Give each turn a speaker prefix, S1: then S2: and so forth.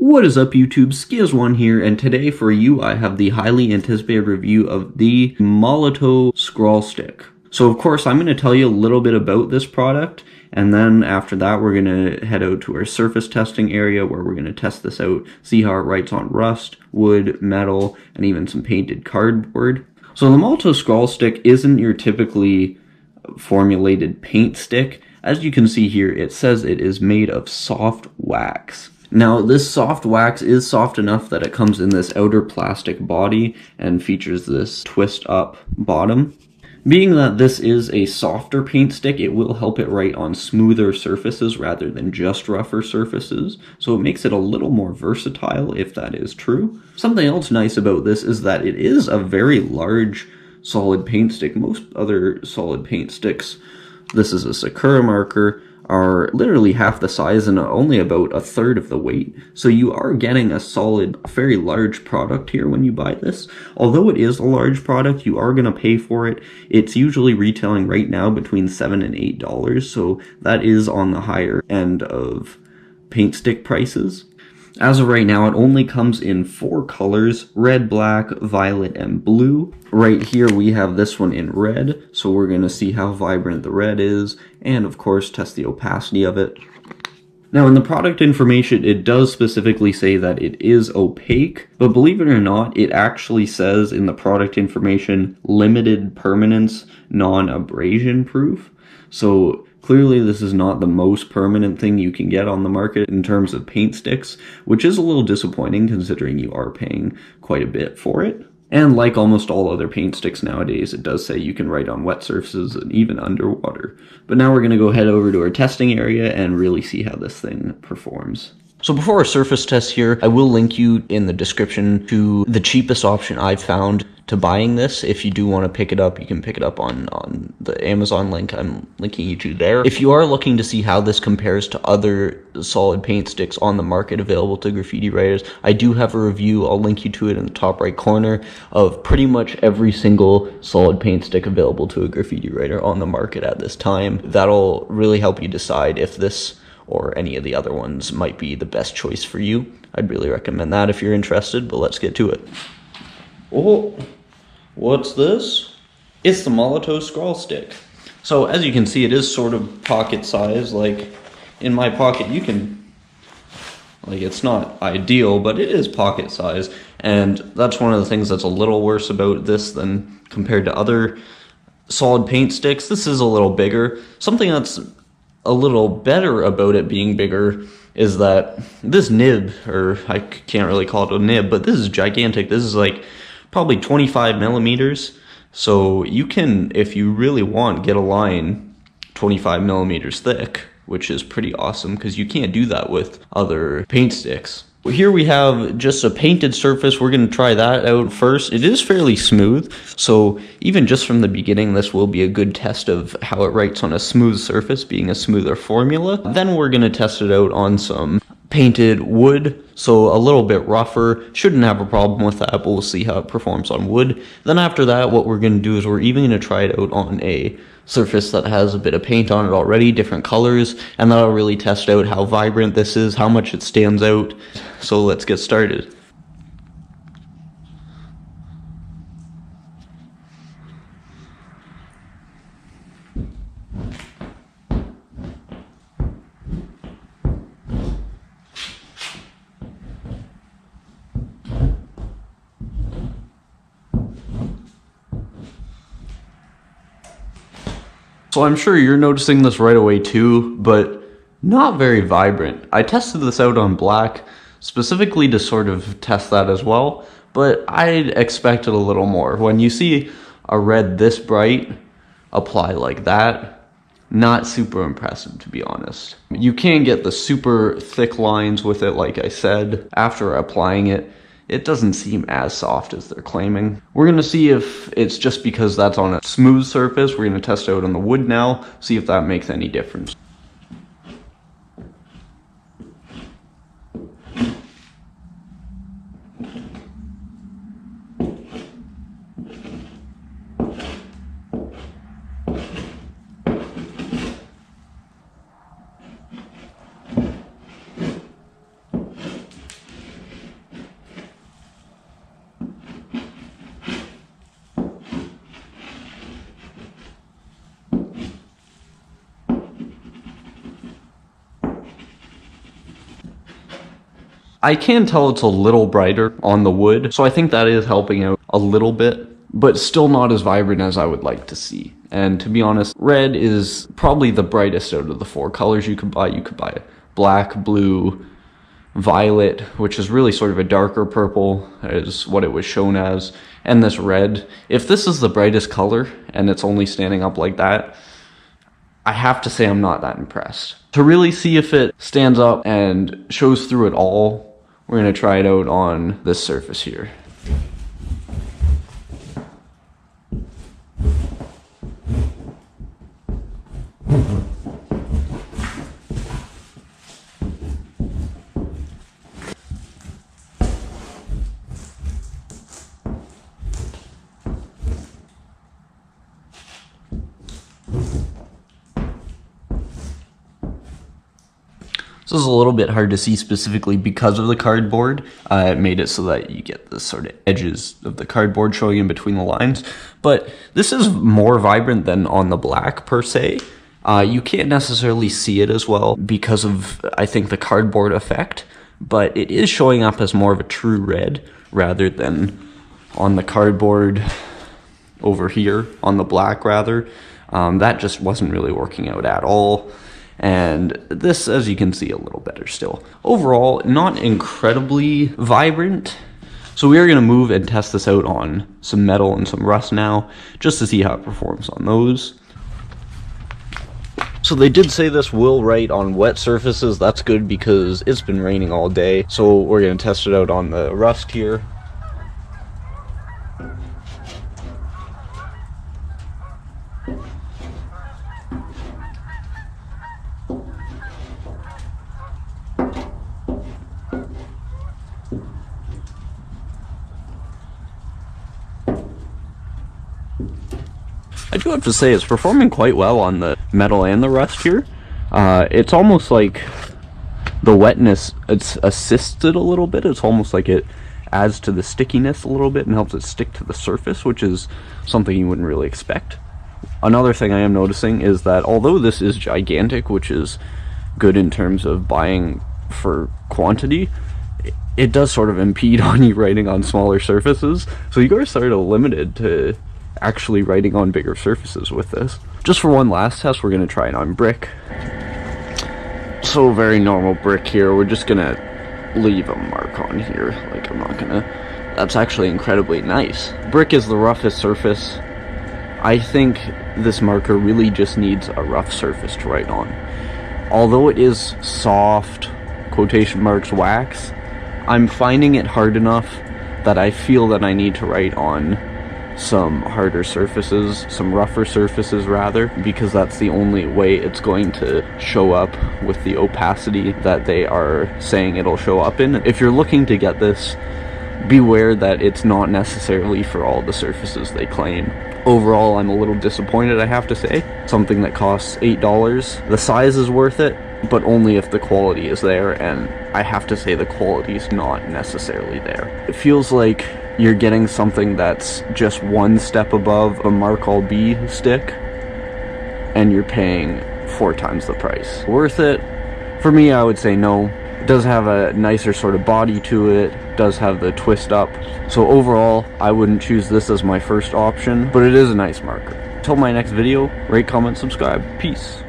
S1: What is up YouTube, Skiz1 here, and today for you I have the highly anticipated review of the Molotow Scrawl Stick. So of course I'm going to tell you a little bit about this product, and then after that we're going to head out to our surface testing area where we're going to test this out, see how it writes on rust, wood, metal, and even some painted cardboard. So the Molotow Scrawl Stick isn't your typically formulated paint stick. As you can see here, it says it is made of soft wax. Now, this soft wax is soft enough that it comes in this outer plastic body and features this twist up bottom. Being that this is a softer paint stick, it will help it write on smoother surfaces rather than just rougher surfaces, so it makes it a little more versatile if that is true. Something else nice about this is that it is a very large solid paint stick. Most other solid paint sticks, this is a sakura marker, are literally half the size and only about a third of the weight. So you are getting a solid, very large product here when you buy this. Although it is a large product, you are going to pay for it. It's usually retailing right now between $7 and $8, so that is on the higher end of paint stick prices. As of right now, it only comes in 4 colors: red, black, violet, and blue. Right here we have this one in red, so we're going to see how vibrant the red is, and of course test the opacity of it. Now in the product information, it does specifically say that it is opaque, but believe it or not, it actually says in the product information, limited permanence, non-abrasion proof. So clearly this is not the most permanent thing you can get on the market in terms of paint sticks, which is a little disappointing considering you are paying quite a bit for it. And like almost all other paint sticks nowadays, it does say you can write on wet surfaces and even underwater. But now we're going to go head over to our testing area and really see how this thing performs. So before our surface test here, I will link you in the description to the cheapest option I've found to buying this. If you do want to pick it up, you can pick it up on the Amazon link. I'm linking you to there. If you are looking to see how this compares to other solid paint sticks on the market available to graffiti writers, I do have a review. I'll link you to it in the top right corner of pretty much every single solid paint stick available to a graffiti writer on the market at this time. That'll really help you decide if this or any of the other ones might be the best choice for you. I'd really recommend that if you're interested, but let's get to it. Oh, what's this? It's the Molotow Scrawl Stick. So as you can see, it is sort of pocket size. Like in my pocket, you can, like, it's not ideal, but it is pocket size. And that's one of the things that's a little worse about this than compared to other solid paint sticks. This is a little bigger. Something that's a little better about it being bigger is that this nib, or I can't really call it a nib, but this is gigantic. This is like probably 25 millimeters. So you can, if you really want, get a line 25 millimeters thick, which is pretty awesome because you can't do that with other paint sticks. Here we have just a painted surface. We're going to try that out first. It is fairly smooth, so even just from the beginning, this will be a good test of how it writes on a smooth surface, being a smoother formula. Then we're going to test it out on some painted wood, so a little bit rougher. Shouldn't have a problem with that, but we'll see how it performs on wood. Then after that, what we're going to do is we're even going to try it out on a surface that has a bit of paint on it already, different colors, and that'll really test out how vibrant this is, how much it stands out. So let's get started. So I'm sure you're noticing this right away too, but not very vibrant. I tested this out on black, specifically to sort of test that as well, but I expected a little more. When you see a red this bright apply like that, not super impressive, to be honest. You can get the super thick lines with it, like I said. After applying it, it doesn't seem as soft as they're claiming. We're gonna see if it's just because that's on a smooth surface. We're gonna test it out on the wood now, see if that makes any difference. I can tell it's a little brighter on the wood, so I think that is helping out a little bit, but still not as vibrant as I would like to see. And to be honest, red is probably the brightest out of the 4 colors you could buy. You could buy black, blue, violet, which is really sort of a darker purple, is what it was shown as, and this red. If this is the brightest color and it's only standing up like that, I have to say I'm not that impressed. To really see if it stands up and shows through it all, we're going to try it out on this surface here. This is a little bit hard to see specifically because of the cardboard. It made it so that you get the sort of edges of the cardboard showing in between the lines. But this is more vibrant than on the black per se. You can't necessarily see it as well because of, I think, the cardboard effect. But it is showing up as more of a true red rather than on the cardboard over here, on the black rather. That just wasn't really working out at all. And this, as you can see, a little better still. Overall, not incredibly vibrant. So we are going to move and test this out on some metal and some rust now, just to see how it performs on those. So they did say this will write on wet surfaces. That's good because it's been raining all day. So we're going to test it out on the rust here. I do have to say it's performing quite well on the metal and the rust here. It's almost like the wetness, it's assisted a little bit. It's almost like it adds to the stickiness a little bit and helps it stick to the surface, which is something you wouldn't really expect. Another thing I am noticing is that although this is gigantic, which is good in terms of buying for quantity, it does sort of impede on you writing on smaller surfaces. So you are sort of limited to actually writing on bigger surfaces with this. Just for one last test, we're going to try it on brick. So very normal brick here. We're just going to leave a mark on here. Like, I'm not going to... That's actually incredibly nice. Brick is the roughest surface. I think this marker really just needs a rough surface to write on. Although it is soft, quotation marks, wax, I'm finding it hard enough that I feel that I need to write on some harder surfaces, some rougher surfaces rather, because that's the only way it's going to show up with the opacity that they are saying it'll show up in. If you're looking to get this, beware that it's not necessarily for all the surfaces they claim. Overall, I'm a little disappointed, I have to say. Something that costs $8. The size is worth it, but only if the quality is there, and I have to say the quality is not necessarily there. It feels like you're getting something that's just one step above a Markal B stick, and you're paying 4 times the price. Worth it? For me, I would say no. It does have a nicer sort of body to it, does have the twist up. So overall, I wouldn't choose this as my first option, but it is a nice marker. Until my next video, rate, comment, subscribe. Peace.